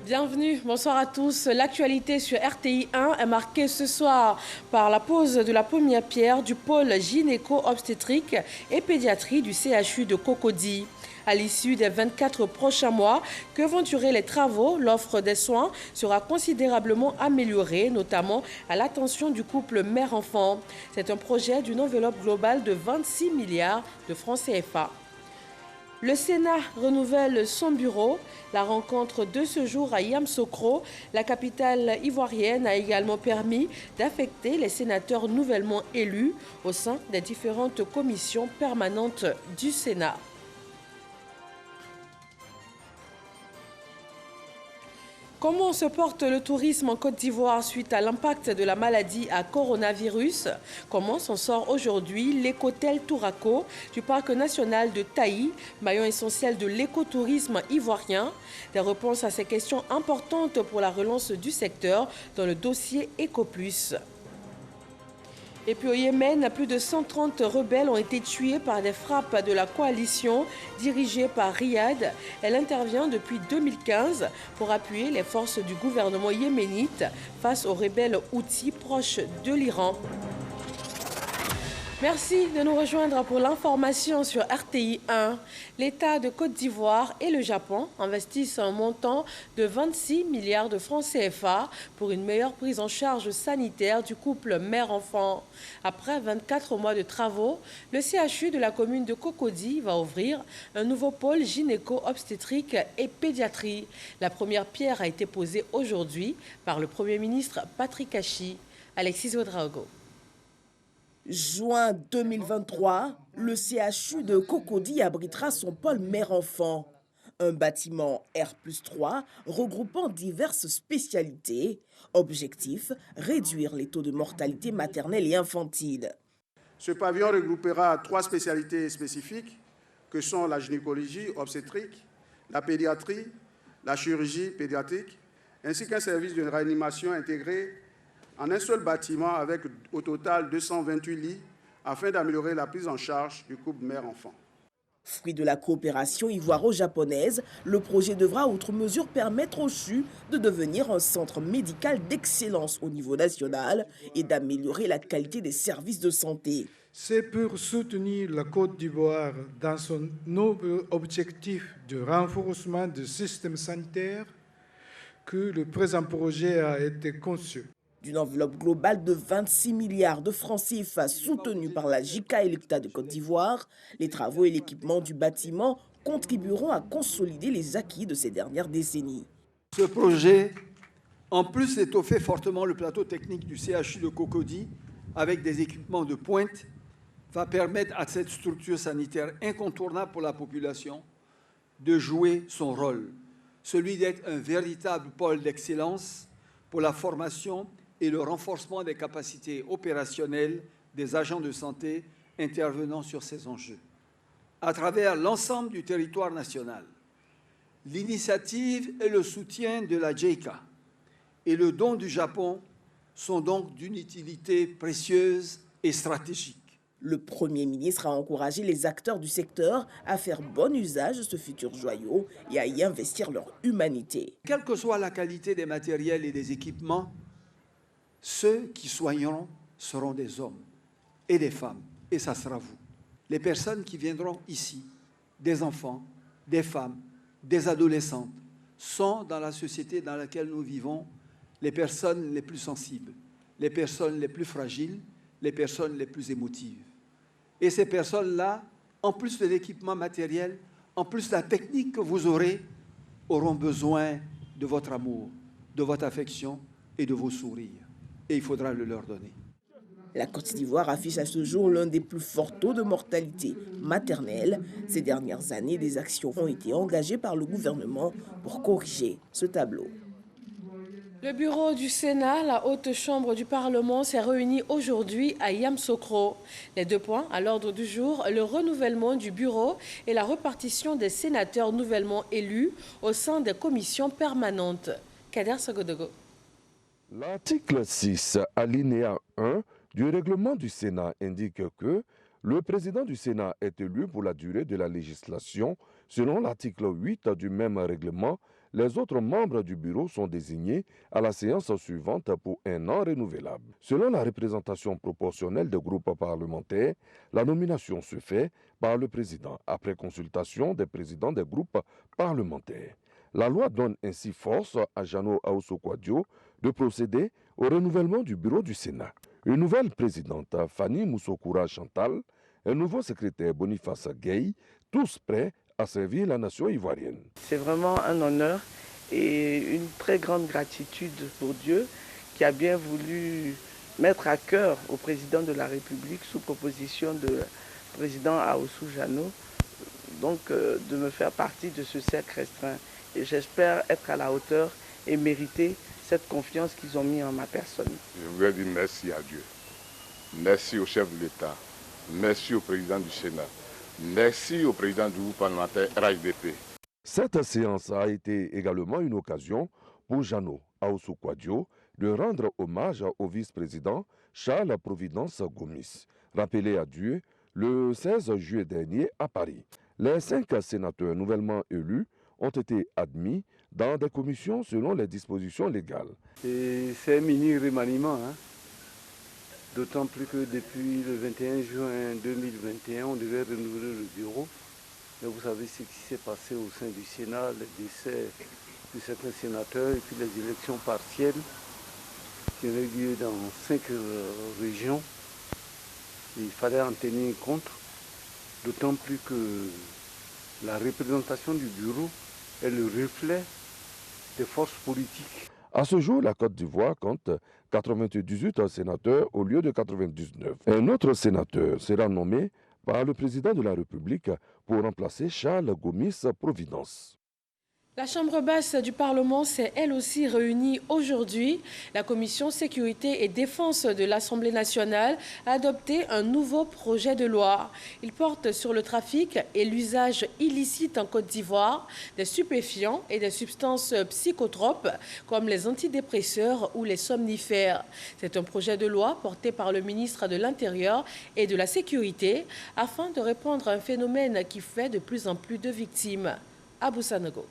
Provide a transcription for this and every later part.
Bienvenue, bonsoir à tous. L'actualité sur RTI 1 est marquée ce soir par la pose de la première pierre du pôle gynéco-obstétrique et pédiatrie du CHU de Cocody. À l'issue des 24 prochains mois que vont durer les travaux, l'offre des soins sera considérablement améliorée, notamment à l'attention du couple mère-enfant. C'est un projet d'une enveloppe globale de 26 milliards de francs CFA. Le Sénat renouvelle son bureau. La rencontre de ce jour à Yamoussoukro, la capitale ivoirienne, a également permis d'affecter les sénateurs nouvellement élus au sein des différentes commissions permanentes du Sénat. Comment se porte le tourisme en Côte d'Ivoire suite à l'impact de la maladie à coronavirus? Comment s'en sort aujourd'hui l'écotel Touraco du parc national de Taï, maillon essentiel de l'écotourisme ivoirien? Des réponses à ces questions importantes pour la relance du secteur dans le dossier EcoPlus. Et puis au Yémen, plus de 130 rebelles ont été tués par des frappes de la coalition dirigée par Riyad. Elle intervient depuis 2015 pour appuyer les forces du gouvernement yéménite face aux rebelles houthis proches de l'Iran. Merci de nous rejoindre pour l'information sur RTI 1. L'État de Côte d'Ivoire et le Japon investissent un montant de 26 milliards de francs CFA pour une meilleure prise en charge sanitaire du couple mère-enfant. Après 24 mois de travaux, le CHU de la commune de Cocody va ouvrir un nouveau pôle gynéco-obstétrique et pédiatrie. La première pierre a été posée aujourd'hui par le Premier ministre Patrick Achi. Alexis Ouedraogo. Juin 2023, le CHU de Cocody abritera son pôle mère-enfant. Un bâtiment R+3 regroupant diverses spécialités. Objectif, réduire les taux de mortalité maternelle et infantile. Ce pavillon regroupera 3 spécialités spécifiques que sont la gynécologie obstétrique, la pédiatrie, la chirurgie pédiatrique, ainsi qu'un service de réanimation intégré en un seul bâtiment avec au total 228 lits afin d'améliorer la prise en charge du couple mère-enfant. Fruit de la coopération ivoiro-japonaise, le projet devra outre mesure permettre au CHU de devenir un centre médical d'excellence au niveau national et d'améliorer la qualité des services de santé. C'est pour soutenir la Côte d'Ivoire dans son noble objectif de renforcement du système sanitaire que le présent projet a été conçu. D'une enveloppe globale de 26 milliards de francs CFA soutenue par la JICA et l'État de Côte d'Ivoire, les travaux et l'équipement du bâtiment contribueront à consolider les acquis de ces dernières décennies. Ce projet, en plus d'étoffer fortement le plateau technique du CHU de Cocody avec des équipements de pointe, va permettre à cette structure sanitaire incontournable pour la population de jouer son rôle, celui d'être un véritable pôle d'excellence pour la formation et le renforcement des capacités opérationnelles des agents de santé intervenant sur ces enjeux. À travers l'ensemble du territoire national, l'initiative et le soutien de la JICA et le don du Japon sont donc d'une utilité précieuse et stratégique. Le Premier ministre a encouragé les acteurs du secteur à faire bon usage de ce futur joyau et à y investir leur humanité. Quelle que soit la qualité des matériels et des équipements, ceux qui soigneront seront des hommes et des femmes, et ça sera vous. Les personnes qui viendront ici, des enfants, des femmes, des adolescentes, sont dans la société dans laquelle nous vivons les personnes les plus sensibles, les personnes les plus fragiles, les personnes les plus émotives. Et ces personnes-là, en plus de l'équipement matériel, en plus de la technique que vous aurez, auront besoin de votre amour, de votre affection et de vos sourires. Et il faudra le leur donner. La Côte d'Ivoire affiche à ce jour l'un des plus forts taux de mortalité maternelle. Ces dernières années, des actions ont été engagées par le gouvernement pour corriger ce tableau. Le bureau du Sénat, la haute chambre du Parlement, s'est réuni aujourd'hui à Yamoussoukro. Les 2 points à l'ordre du jour, le renouvellement du bureau et la répartition des sénateurs nouvellement élus au sein des commissions permanentes. Kader Sogodogo. L'article 6, alinéa 1 du règlement du Sénat indique que le président du Sénat est élu pour la durée de la législation selon l'article 8 du même règlement Les autres membres du bureau sont désignés à la séance suivante pour un an renouvelable. Selon la représentation proportionnelle des groupes parlementaires, la nomination se fait par le président après consultation des présidents des groupes parlementaires. La loi donne ainsi force à Jano Aousso-Kouadio de procéder au renouvellement du bureau du Sénat. Une nouvelle présidente, Fanny Moussokoura Chantal, un nouveau secrétaire, Boniface Gueye, tous prêts à servir la nation ivoirienne. C'est vraiment un honneur et une très grande gratitude pour Dieu qui a bien voulu mettre à cœur au président de la République, sous proposition de président Aoussou Jano, donc de me faire partie de ce cercle restreint. Et j'espère être à la hauteur et mériter cette confiance qu'ils ont mis en ma personne. Je voudrais dire merci à Dieu. Merci au chef de l'État. Merci au président du Sénat. Merci au président du groupe parlementaire RHDP. Cette séance a été également une occasion pour Jano Aousso-Kouadio de rendre hommage au vice-président Charles Providence Gomis, rappelé à Dieu le 16 juillet dernier à Paris. Les 5 sénateurs nouvellement élus ont été admis dans des commissions selon les dispositions légales. C'est un mini remaniement, d'autant plus que depuis le 21 juin 2021, on devait renouveler le bureau. Mais vous savez ce qui s'est passé au sein du Sénat, le décès de certains sénateurs et puis les élections partielles qui ont eu lieu dans 5 régions. Il fallait en tenir compte, d'autant plus que la représentation du bureau est le reflet des forces politiques. À ce jour, la Côte d'Ivoire compte 98 sénateurs au lieu de 99. Un autre sénateur sera nommé par le président de la République pour remplacer Charles Gomis Providence. La Chambre basse du Parlement s'est elle aussi réunie aujourd'hui. La Commission sécurité et défense de l'Assemblée nationale a adopté un nouveau projet de loi. Il porte sur le trafic et l'usage illicite en Côte d'Ivoire des stupéfiants et des substances psychotropes comme les antidépresseurs ou les somnifères. C'est un projet de loi porté par le ministre de l'Intérieur et de la Sécurité afin de répondre à un phénomène qui fait de plus en plus de victimes. Abou Sanogo.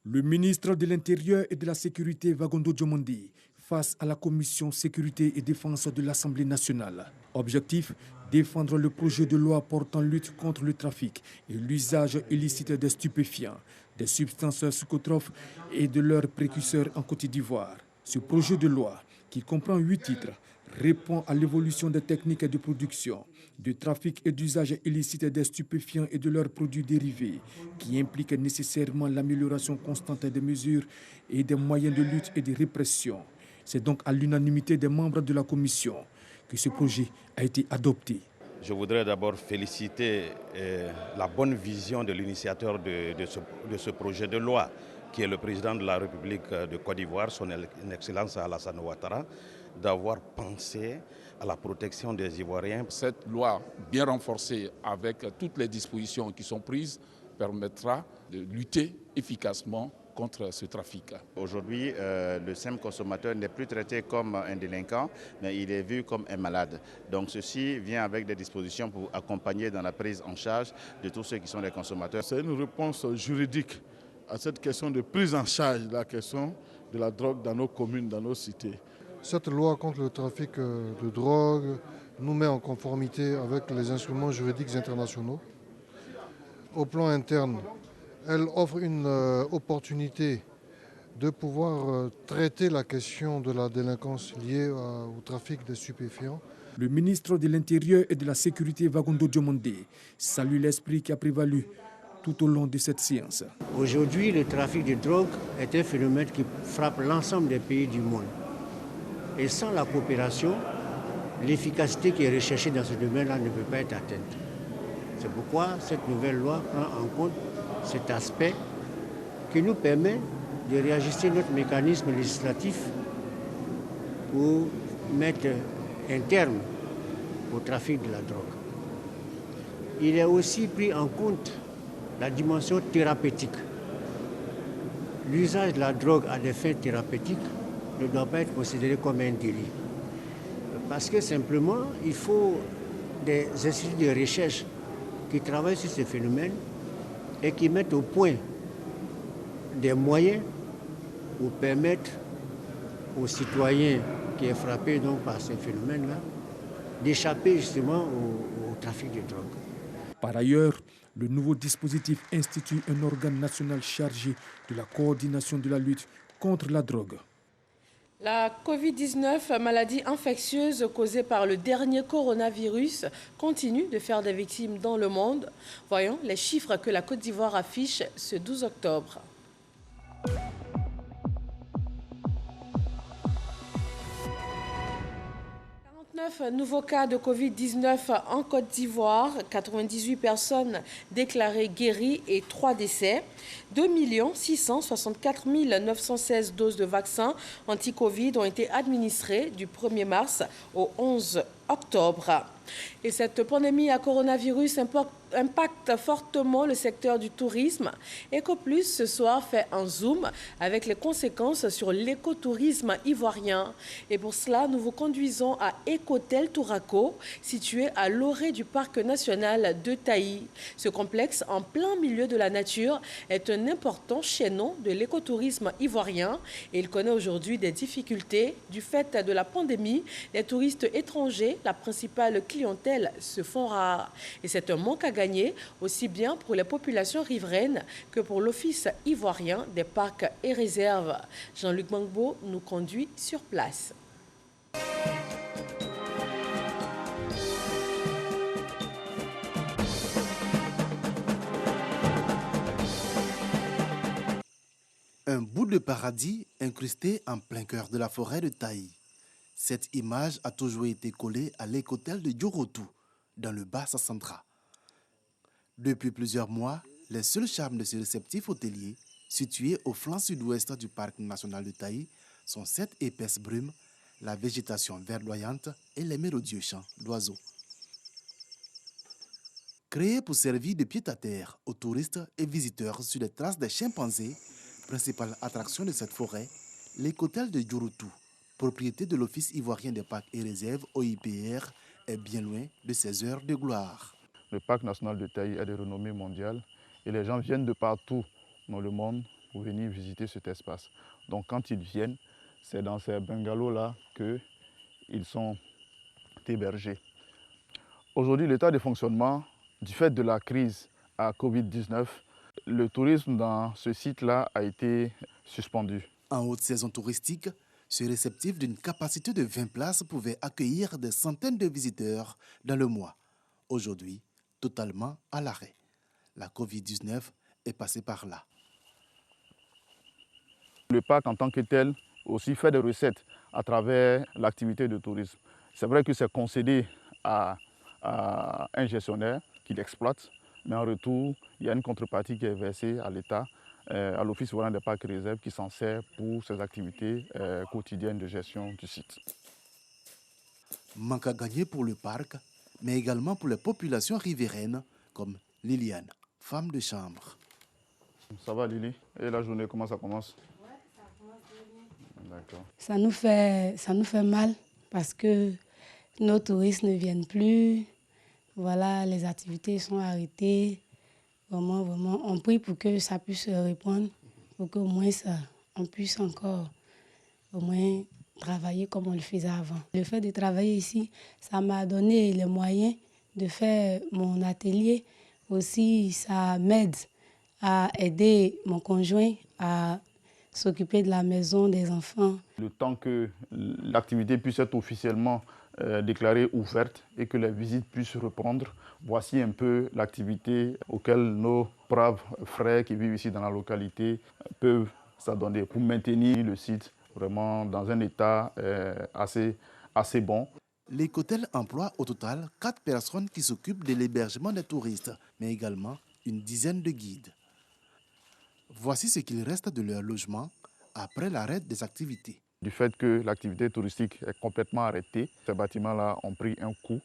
Le ministre de l'Intérieur et de la Sécurité, Wagondo Diomondi, face à la Commission Sécurité et Défense de l'Assemblée nationale. Objectif, défendre le projet de loi portant lutte contre le trafic et l'usage illicite des stupéfiants, des substances psychotropes et de leurs précurseurs en Côte d'Ivoire. Ce projet de loi, qui comprend 8 titres, répond à l'évolution des techniques de production, de trafic et d'usage illicite des stupéfiants et de leurs produits dérivés, qui implique nécessairement l'amélioration constante des mesures et des moyens de lutte et de répression. C'est donc à l'unanimité des membres de la Commission que ce projet a été adopté. Je voudrais d'abord féliciter la bonne vision de l'initiateur de ce projet de loi, qui est le président de la République de Côte d'Ivoire, son Excellence Alassane Ouattara, d'avoir pensé à la protection des Ivoiriens. Cette loi bien renforcée avec toutes les dispositions qui sont prises permettra de lutter efficacement contre ce trafic. Aujourd'hui, le simple consommateur n'est plus traité comme un délinquant, mais il est vu comme un malade. Donc ceci vient avec des dispositions pour accompagner dans la prise en charge de tous ceux qui sont les consommateurs. C'est une réponse juridique à cette question de prise en charge de la question de la drogue dans nos communes, dans nos cités. Cette loi contre le trafic de drogue nous met en conformité avec les instruments juridiques internationaux. Au plan interne, elle offre une opportunité de pouvoir traiter la question de la délinquance liée au trafic des stupéfiants. Le ministre de l'Intérieur et de la Sécurité, Wagondo Diomondi, salue l'esprit qui a prévalu tout au long de cette séance. Aujourd'hui, le trafic de drogue est un phénomène qui frappe l'ensemble des pays du monde. Et sans la coopération, l'efficacité qui est recherchée dans ce domaine-là ne peut pas être atteinte. C'est pourquoi cette nouvelle loi prend en compte cet aspect qui nous permet de réajuster notre mécanisme législatif pour mettre un terme au trafic de la drogue. Il est aussi pris en compte la dimension thérapeutique. L'usage de la drogue à des fins thérapeutiques ne doit pas être considéré comme un délit. Parce que simplement, il faut des instituts de recherche qui travaillent sur ce phénomène et qui mettent au point des moyens pour permettre aux citoyens qui est frappé donc par ce phénomène-là d'échapper justement au trafic de drogue. Par ailleurs, le nouveau dispositif institue un organe national chargé de la coordination de la lutte contre la drogue. La Covid-19, maladie infectieuse causée par le dernier coronavirus, continue de faire des victimes dans le monde. Voyons les chiffres que la Côte d'Ivoire affiche ce 12 octobre. 49 nouveaux cas de Covid-19 en Côte d'Ivoire, 98 personnes déclarées guéries et 3 décès. 2 664 916 doses de vaccins anti-Covid ont été administrées du 1er mars au 11 octobre. Et cette pandémie à coronavirus impacte fortement le secteur du tourisme. EcoPlus ce soir fait un zoom avec les conséquences sur l'écotourisme ivoirien. Et pour cela, nous vous conduisons à Ecotel Touraco, situé à l'orée du parc national de Taï. Ce complexe, en plein milieu de la nature, est un important chaînon de l'écotourisme ivoirien. Et il connaît aujourd'hui des difficultés du fait de la pandémie. Les touristes étrangers, la principale clientèle, se font rares. Et c'est un manque à gagner, aussi bien pour les populations riveraines que pour l'Office ivoirien des parcs et réserves. Jean-Luc Mangbo nous conduit sur place. Un bout de paradis incrusté en plein cœur de la forêt de Taï. Cette image a toujours été collée à l'écotel de Djorotou, dans le Bas-Sassandra. Depuis plusieurs mois, les seuls charmes de ce réceptif hôtelier, situé au flanc sud-ouest du parc national de Taï, sont cette épaisse brume, la végétation verdoyante et les mélodieux chants d'oiseaux. Créé pour servir de pied-à-terre aux touristes et visiteurs sur les traces des chimpanzés, principale attraction de cette forêt, l'écotel de Djorotou, propriété de l'Office ivoirien des parcs et réserves OIPR, est bien loin de ses heures de gloire. Le parc national de Taï est de renommée mondiale et les gens viennent de partout dans le monde pour venir visiter cet espace. Donc quand ils viennent, c'est dans ces bungalows-là qu'ils sont hébergés. Aujourd'hui, l'état de fonctionnement, du fait de la crise à Covid-19, le tourisme dans ce site-là a été suspendu. En haute saison touristique, ce réceptif d'une capacité de 20 places pouvait accueillir des centaines de visiteurs dans le mois. Aujourd'hui, totalement à l'arrêt. La Covid-19 est passée par là. Le parc en tant que tel aussi fait des recettes à travers l'activité de tourisme. C'est vrai que c'est concédé à un gestionnaire qui l'exploite, mais en retour, il y a une contrepartie qui est versée à l'État, à l'Office ivoirien des parcs et réserves qui s'en sert pour ses activités quotidiennes de gestion du site. Manque à gagner pour le parc, mais également pour les populations riveraines comme Liliane, femme de chambre. Ça va Lily? Et la journée, comment ça commence? Oui, ça commence très bien. D'accord. Ça nous fait mal parce que nos touristes ne viennent plus. Voilà, les activités sont arrêtées. Vraiment, on prie pour que ça puisse répondre, pour qu'au moins on puisse encore au moins travailler comme on le faisait avant. Le fait de travailler ici, ça m'a donné les moyens de faire mon atelier. Aussi, ça m'aide à aider mon conjoint à s'occuper de la maison, des enfants. Le temps que l'activité puisse être officiellement déclarée ouverte et que les visites puissent reprendre, voici un peu l'activité auquel nos braves frères qui vivent ici dans la localité peuvent s'adonner pour maintenir le site vraiment dans un état assez bon. L'écotel emploie au total 4 personnes qui s'occupent de l'hébergement des touristes, mais également une dizaine de guides. Voici ce qu'il reste de leur logement après l'arrêt des activités. Du fait que l'activité touristique est complètement arrêtée, ces bâtiments-là ont pris un coup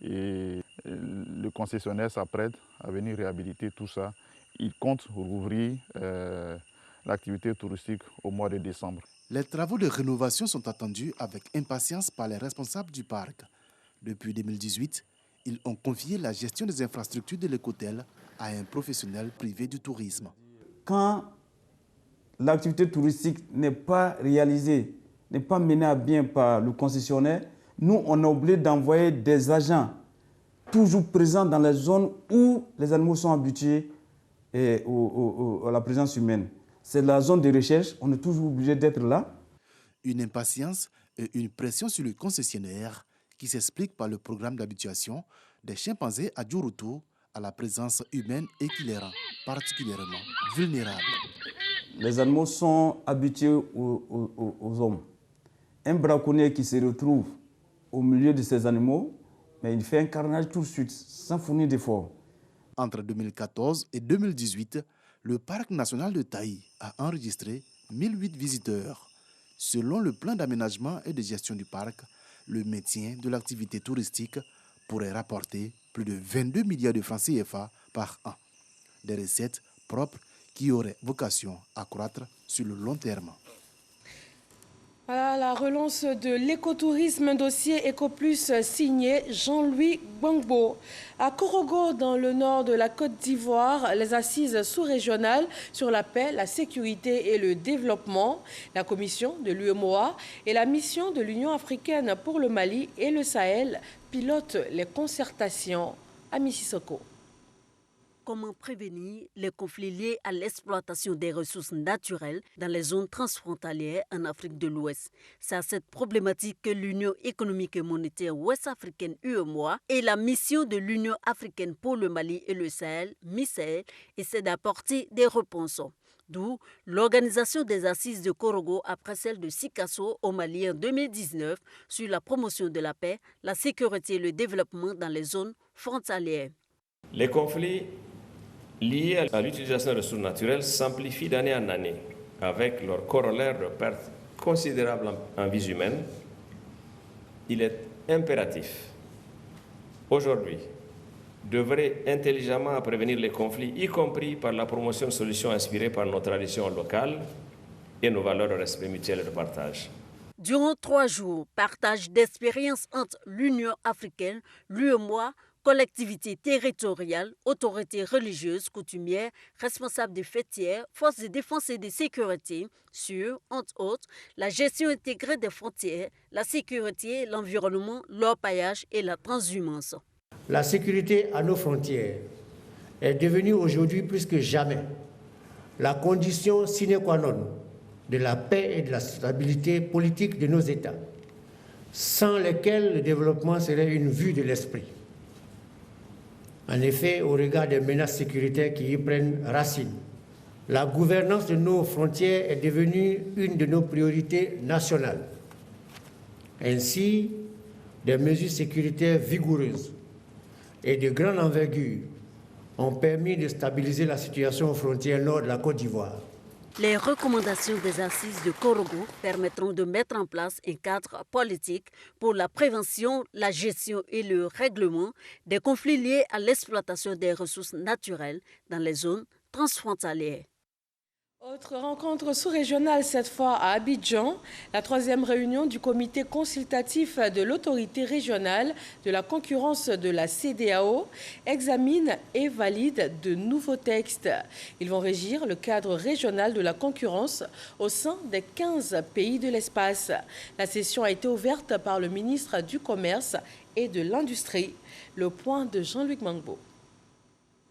et le concessionnaire s'apprête à venir réhabiliter tout ça. Il compte rouvrir l'activité touristique au mois de décembre. Les travaux de rénovation sont attendus avec impatience par les responsables du parc. Depuis 2018, ils ont confié la gestion des infrastructures de l'écotel à un professionnel privé du tourisme. Quand l'activité touristique n'est pas réalisée, n'est pas menée à bien par le concessionnaire, nous, on est obligé d'envoyer des agents toujours présents dans les zones où les animaux sont habitués à la présence humaine. C'est la zone de recherche, on est toujours obligé d'être là. Une impatience et une pression sur le concessionnaire qui s'explique par le programme d'habituation des chimpanzés à Djoroto à la présence humaine et qui les rend particulièrement vulnérables. Les animaux sont habitués aux hommes. Un braconnier qui se retrouve au milieu de ces animaux, mais il fait un carnage tout de suite, sans fournir d'efforts. Entre 2014 et 2018, le parc national de Taï a enregistré 1008 visiteurs. Selon le plan d'aménagement et de gestion du parc, le maintien de l'activité touristique pourrait rapporter plus de 22 milliards de francs CFA par an. Des recettes propres qui auraient vocation à croître sur le long terme. Voilà la relance de l'écotourisme, dossier EcoPlus signé Jean-Louis Gbangbo. À Korogo, dans le nord de la Côte d'Ivoire, les assises sous-régionales sur la paix, la sécurité et le développement, la commission de l'UEMOA et la mission de l'Union africaine pour le Mali et le Sahel pilotent les concertations à Mississauga. Comment prévenir les conflits liés à l'exploitation des ressources naturelles dans les zones transfrontalières en Afrique de l'Ouest? C'est à cette problématique que l'Union économique et monétaire ouest-africaine UEMOA et la mission de l'Union africaine pour le Mali et le Sahel, MISAEL, essaient d'apporter des réponses. D'où l'organisation des assises de Korogo après celle de Sikasso au Mali en 2019 sur la promotion de la paix, la sécurité et le développement dans les zones frontalières. Les conflits liés à l'utilisation des ressources naturelles s'amplifient d'année en année, avec leur corollaire de pertes considérables en vies humaines. Il est impératif, aujourd'hui, d'œuvrer intelligemment à prévenir les conflits, y compris par la promotion de solutions inspirées par nos traditions locales et nos valeurs de respect mutuel et de partage. Durant 3 jours, partage d'expériences entre l'Union africaine, l'UEMOA, collectivités territoriales, autorités religieuses, coutumières, responsables des fêtières, forces de défense et de sécurité sur, entre autres, la gestion intégrée des frontières, la sécurité, l'environnement, l'orpaillage et la transhumance. La sécurité à nos frontières est devenue aujourd'hui plus que jamais la condition sine qua non de la paix et de la stabilité politique de nos États, sans lesquels le développement serait une vue de l'esprit. En effet, au regard des menaces sécuritaires qui y prennent racine, la gouvernance de nos frontières est devenue une de nos priorités nationales. Ainsi, des mesures sécuritaires vigoureuses et de grande envergure ont permis de stabiliser la situation aux frontières nord de la Côte d'Ivoire. Les recommandations des assises de Korogo permettront de mettre en place un cadre politique pour la prévention, la gestion et le règlement des conflits liés à l'exploitation des ressources naturelles dans les zones transfrontalières. Autre rencontre sous-régionale, cette fois à Abidjan, la 3e réunion du comité consultatif de l'autorité régionale de la concurrence de la CEDEAO examine et valide de nouveaux textes. Ils vont régir le cadre régional de la concurrence au sein des 15 pays de l'espace. La session a été ouverte par le ministre du Commerce et de l'Industrie. Le point de Jean-Luc Gbangbo.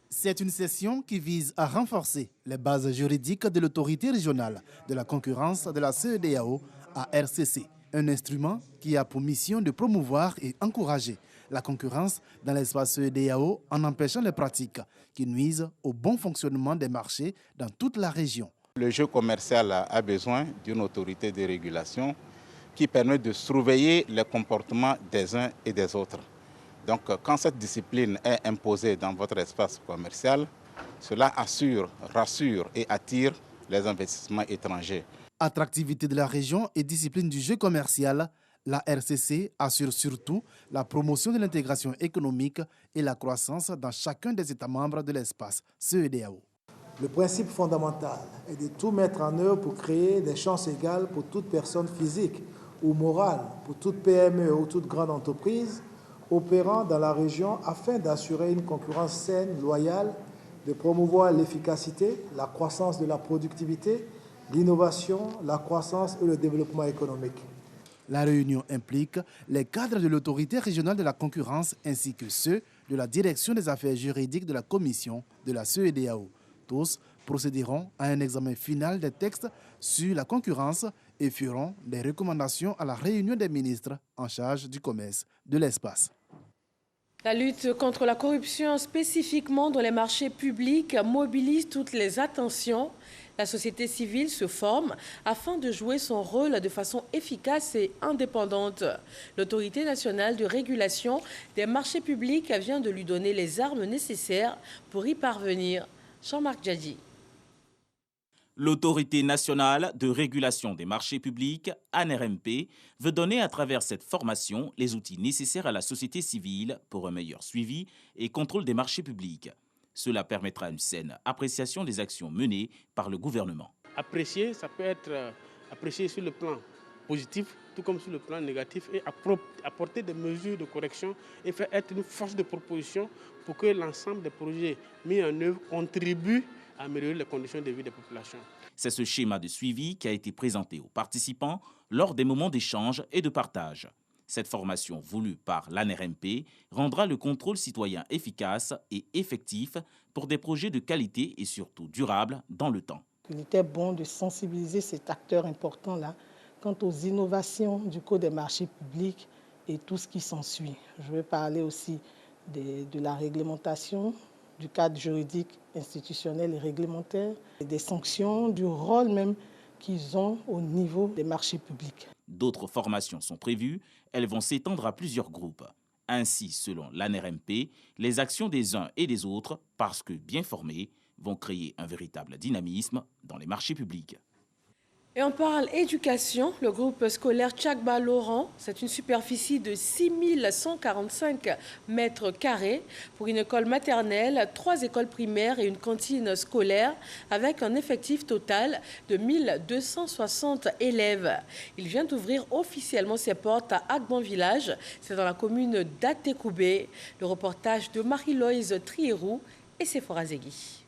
C'est une session qui vise à renforcer les bases juridiques de l'autorité régionale de la concurrence de la CEDEAO à RCC, un instrument qui a pour mission de promouvoir et encourager la concurrence dans l'espace CEDEAO en empêchant les pratiques qui nuisent au bon fonctionnement des marchés dans toute la région. Le jeu commercial a besoin d'une autorité de régulation qui permet de surveiller les comportements des uns et des autres. Donc, quand cette discipline est imposée dans votre espace commercial, cela assure, rassure et attire les investissements étrangers. Attractivité de la région et discipline du jeu commercial, la RCC assure surtout la promotion de l'intégration économique et la croissance dans chacun des États membres de l'espace CEDEAO. Le principe fondamental est de tout mettre en œuvre pour créer des chances égales pour toute personne physique ou morale, pour toute PME ou toute grande entreprise opérant dans la région afin d'assurer une concurrence saine, loyale, de promouvoir l'efficacité, la croissance de la productivité l'innovation, la croissance et le développement économique. La réunion implique les cadres de l'autorité régionale de la concurrence ainsi que ceux de la direction des affaires juridiques de la commission de la CEDEAO. Tous procéderont à un examen final des textes sur la concurrence et feront des recommandations à la réunion des ministres en charge du commerce de l'espace. La lutte contre la corruption, spécifiquement dans les marchés publics, mobilise toutes les attentions. La société civile se forme afin de jouer son rôle de façon efficace et indépendante. L'Autorité nationale de régulation des marchés publics vient de lui donner les armes nécessaires pour y parvenir. Jean-Marc Djadji. L'Autorité nationale de régulation des marchés publics, ANRMP, veut donner à travers cette formation les outils nécessaires à la société civile pour un meilleur suivi et contrôle des marchés publics. Cela permettra une saine appréciation des actions menées par le gouvernement. Apprécier, ça peut être apprécié sur le plan positif, tout comme sur le plan négatif, et apporter des mesures de correction et faire être une force de proposition pour que l'ensemble des projets mis en œuvre contribuent à améliorer les conditions de vie des populations. C'est ce schéma de suivi qui a été présenté aux participants lors des moments d'échange et de partage. Cette formation voulue par l'ANRMP rendra le contrôle citoyen efficace et effectif pour des projets de qualité et surtout durables dans le temps. Il était bon de sensibiliser cet acteur important-là quant aux innovations du Code des marchés publics et tout ce qui s'ensuit. Je vais parler aussi de la réglementation, du cadre juridique, institutionnel et réglementaire, et des sanctions, du rôle même qu'ils ont au niveau des marchés publics. D'autres formations sont prévues, elles vont s'étendre à plusieurs groupes. Ainsi, selon l'ANRMP, les actions des uns et des autres, parce que bien formées, vont créer un véritable dynamisme dans les marchés publics. Et on parle éducation. Le groupe scolaire Tchagba Laurent, c'est une superficie de 6145 mètres carrés pour une école maternelle, 3 écoles primaires et une cantine scolaire avec un effectif total de 1260 élèves. Il vient d'ouvrir officiellement ses portes à Agban Village, c'est dans la commune d'Atekoubé. Le reportage de Marie-Loïse Trierou et Sephora Zegui.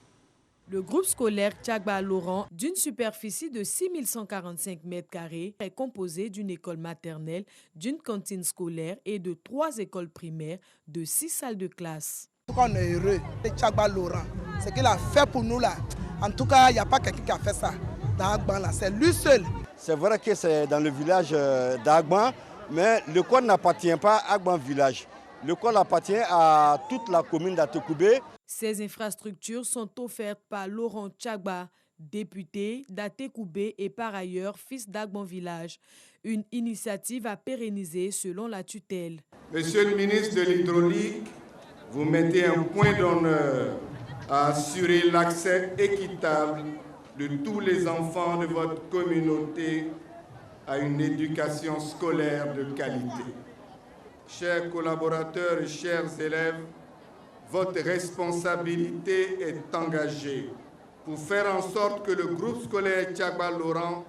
Le groupe scolaire Tchagba Laurent, d'une superficie de 6145 mètres carrés, est composé d'une école maternelle, d'une cantine scolaire et de 3 écoles primaires de 6 salles de classe. On est heureux de Tchagba Laurent. Ce qu'il a fait pour nous là, en tout cas, il n'y a pas quelqu'un qui a fait ça dans Agban là, c'est lui seul. C'est vrai que c'est dans le village d'Agban, mais l'école n'appartient pas à Agban village. L'école appartient à toute la commune d'Atekoubé. Ces infrastructures sont offertes par Laurent Tchagba, député d'Atekoubé et par ailleurs fils d'Agban Village. Une initiative à pérenniser selon la tutelle. Monsieur le ministre de l'Hydraulique, vous mettez un point d'honneur à assurer l'accès équitable de tous les enfants de votre communauté à une éducation scolaire de qualité. Chers collaborateurs et chers élèves, votre responsabilité est engagée pour faire en sorte que le groupe scolaire Tchagba Laurent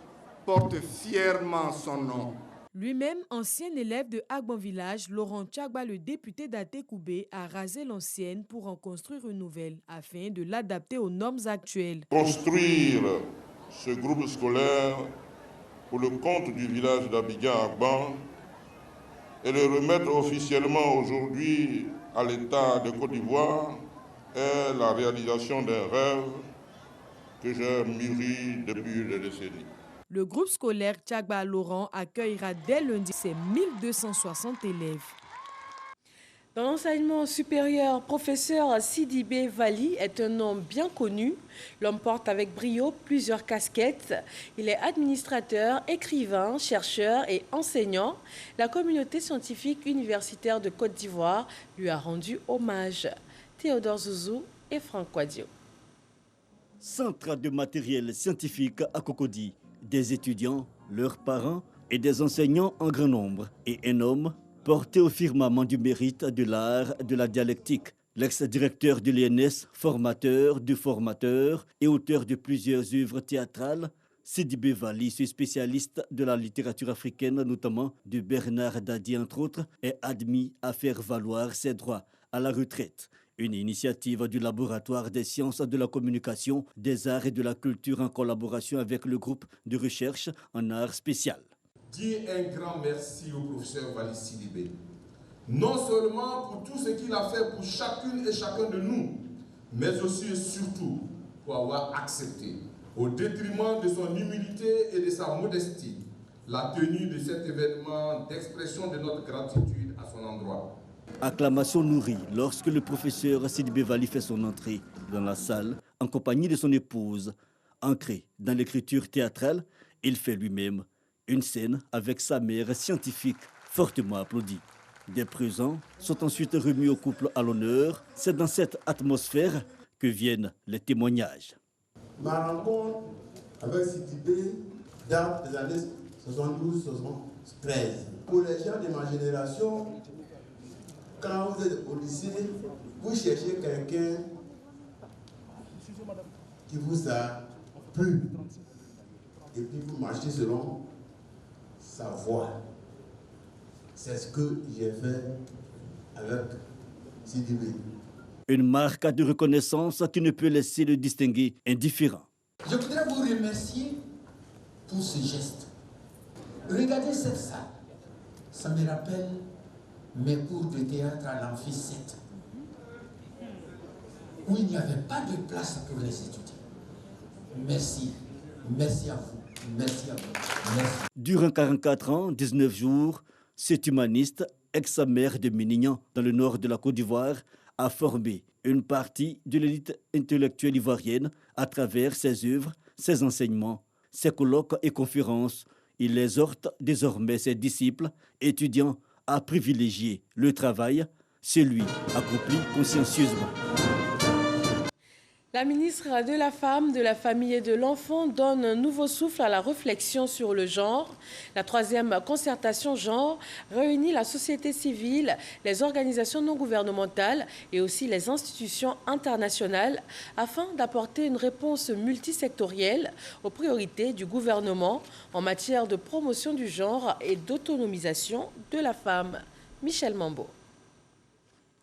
porte fièrement son nom. Lui-même, ancien élève de Agban Village, Laurent Tchagba, le député d'Atekoubé, a rasé l'ancienne pour en construire une nouvelle afin de l'adapter aux normes actuelles. Construire ce groupe scolaire pour le compte du village d'Abidjan-Agban et le remettre officiellement aujourd'hui à l'État de Côte d'Ivoire est la réalisation d'un rêve que j'ai mûri depuis des décennies. Le groupe scolaire Tchagba Laurent accueillera dès lundi ses 1260 élèves. Dans l'enseignement supérieur, professeur Sidibé Vali est un homme bien connu. L'homme porte avec brio plusieurs casquettes. Il est administrateur, écrivain, chercheur et enseignant. La communauté scientifique universitaire de Côte d'Ivoire lui a rendu hommage. Théodore Zouzou et Franck Quadio. Centre de matériel scientifique à Cocody. Des étudiants, leurs parents et des enseignants en grand nombre. Et un homme porté au firmament du mérite de l'art de la dialectique. L'ex-directeur de l'INS, formateur de formateurs et auteur de plusieurs œuvres théâtrales, Sidibé Vali, ce spécialiste de la littérature africaine, notamment de Bernard Dadi entre autres, est admis à faire valoir ses droits à la retraite. Une initiative du laboratoire des sciences de la communication, des arts et de la culture en collaboration avec le groupe de recherche en arts spécial. Dis un grand merci au professeur Waly Sidibé, non seulement pour tout ce qu'il a fait pour chacune et chacun de nous, mais aussi et surtout pour avoir accepté, au détriment de son humilité et de sa modestie, la tenue de cet événement d'expression de notre gratitude à son endroit. Acclamation nourrie lorsque le professeur Sidibé Waly fait son entrée dans la salle en compagnie de son épouse. Ancré dans l'écriture théâtrale, il fait lui-même une scène avec sa mère scientifique, fortement applaudie. Des présents sont ensuite remis au couple à l'honneur. C'est dans cette atmosphère que viennent les témoignages. Ma rencontre avec Sidibé date des années 72-73. Pour les gens de ma génération, quand vous êtes au lycée, vous cherchez quelqu'un qui vous a plu. Et puis vous marchez selon sa voie. C'est ce que j'ai fait avec Sidibé. Une marque de reconnaissance qui ne peut laisser le distinguer indifférent. Je voudrais vous remercier pour ce geste. Regardez cette salle. Ça me rappelle mes cours de théâtre à l'Amphi 7, où il n'y avait pas de place pour les étudiants. Merci. Merci à vous. Merci à vous. Merci. Durant 44 ans, 19 jours, cet humaniste, ex-maire de Ménignan, dans le nord de la Côte d'Ivoire, a formé une partie de l'élite intellectuelle ivoirienne à travers ses œuvres, ses enseignements, ses colloques et conférences. Il exhorte désormais ses disciples, étudiants, à privilégier le travail, celui accompli consciencieusement. La ministre de la Femme, de la Famille et de l'Enfant donne un nouveau souffle à la réflexion sur le genre. La 3e concertation genre réunit la société civile, les organisations non gouvernementales et aussi les institutions internationales afin d'apporter une réponse multisectorielle aux priorités du gouvernement en matière de promotion du genre et d'autonomisation de la femme. Michel Mambo.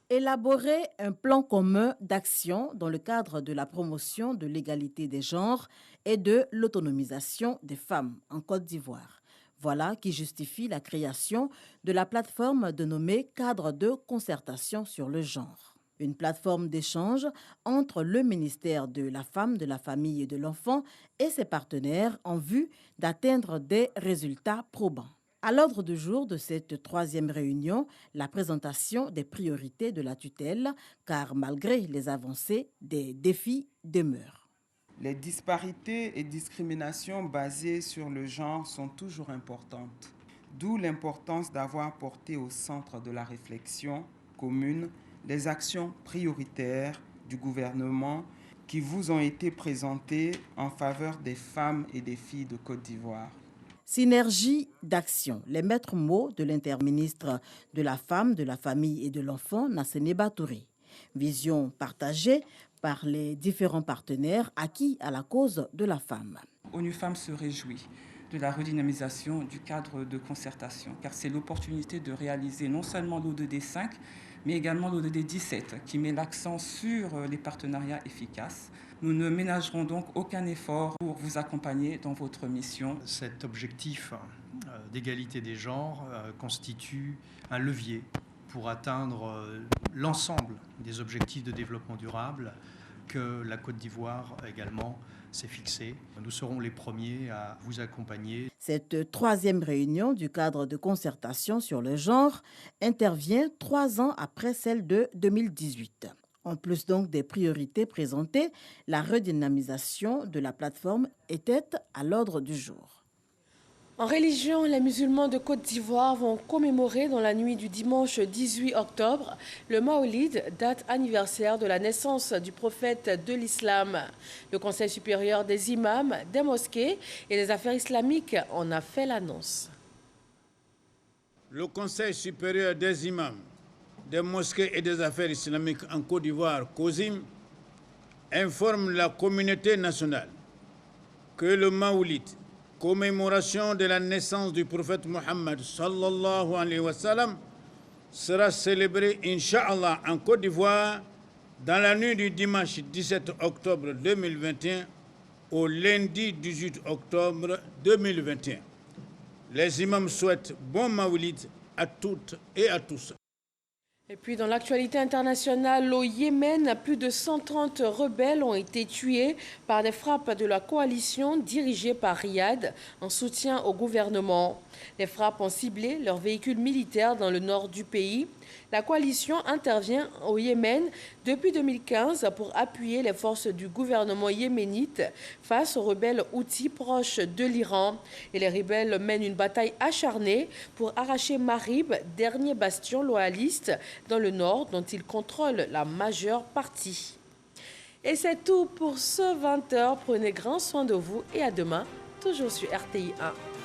Élaborer un plan commun d'action dans le cadre de la promotion de l'égalité des genres et de l'autonomisation des femmes en Côte d'Ivoire. Voilà qui justifie la création de la plateforme dénommée Cadre de concertation sur le genre. Une plateforme d'échange entre le ministère de la Femme, de la Famille et de l'Enfant et ses partenaires en vue d'atteindre des résultats probants. À l'ordre du jour de cette 3e réunion, la présentation des priorités de la tutelle, car malgré les avancées, des défis demeurent. Les disparités et discriminations basées sur le genre sont toujours importantes, d'où l'importance d'avoir porté au centre de la réflexion commune les actions prioritaires du gouvernement qui vous ont été présentées en faveur des femmes et des filles de Côte d'Ivoire. Synergie d'action, les maîtres mots de l'interministre de la Femme, de la Famille et de l'Enfant, Nassene Batouré. Vision partagée par les différents partenaires acquis à la cause de la femme. ONU Femmes se réjouit de la redynamisation du cadre de concertation, car c'est l'opportunité de réaliser non seulement l'ODD 5, mais également l'ODD 17, qui met l'accent sur les partenariats efficaces. Nous ne ménagerons donc aucun effort pour vous accompagner dans votre mission. Cet objectif d'égalité des genres constitue un levier pour atteindre l'ensemble des objectifs de développement durable que la Côte d'Ivoire également s'est fixé. Nous serons les premiers à vous accompagner. Cette 3e réunion du cadre de concertation sur le genre intervient 3 ans après celle de 2018. En plus donc des priorités présentées, la redynamisation de la plateforme était à l'ordre du jour. En religion, les musulmans de Côte d'Ivoire vont commémorer dans la nuit du dimanche 18 octobre le Maolid, date anniversaire de la naissance du prophète de l'islam. Le Conseil supérieur des imams, des mosquées et des affaires islamiques en a fait l'annonce. Le Conseil supérieur des imams, des mosquées et des affaires islamiques en Côte d'Ivoire, COSIM, informe la communauté nationale que le Maoulid, commémoration de la naissance du prophète Mohammed sallallahu alayhi wa sallam, sera célébré, Inch'Allah, en Côte d'Ivoire Dans la nuit du dimanche 17 octobre 2021 au lundi 18 octobre 2021. Les imams souhaitent bon Mawlid à toutes et à tous. Et puis dans l'actualité internationale, au Yémen, plus de 130 rebelles ont été tués par des frappes de la coalition dirigée par Riyad en soutien au gouvernement. Les frappes ont ciblé leurs véhicules militaires dans le nord du pays. La coalition intervient au Yémen depuis 2015 pour appuyer les forces du gouvernement yéménite face aux rebelles houthis proches de l'Iran. Et les rebelles mènent une bataille acharnée pour arracher Marib, dernier bastion loyaliste dans le nord dont ils contrôlent la majeure partie. Et c'est tout pour ce 20h. Prenez grand soin de vous et à demain, toujours sur RTI 1.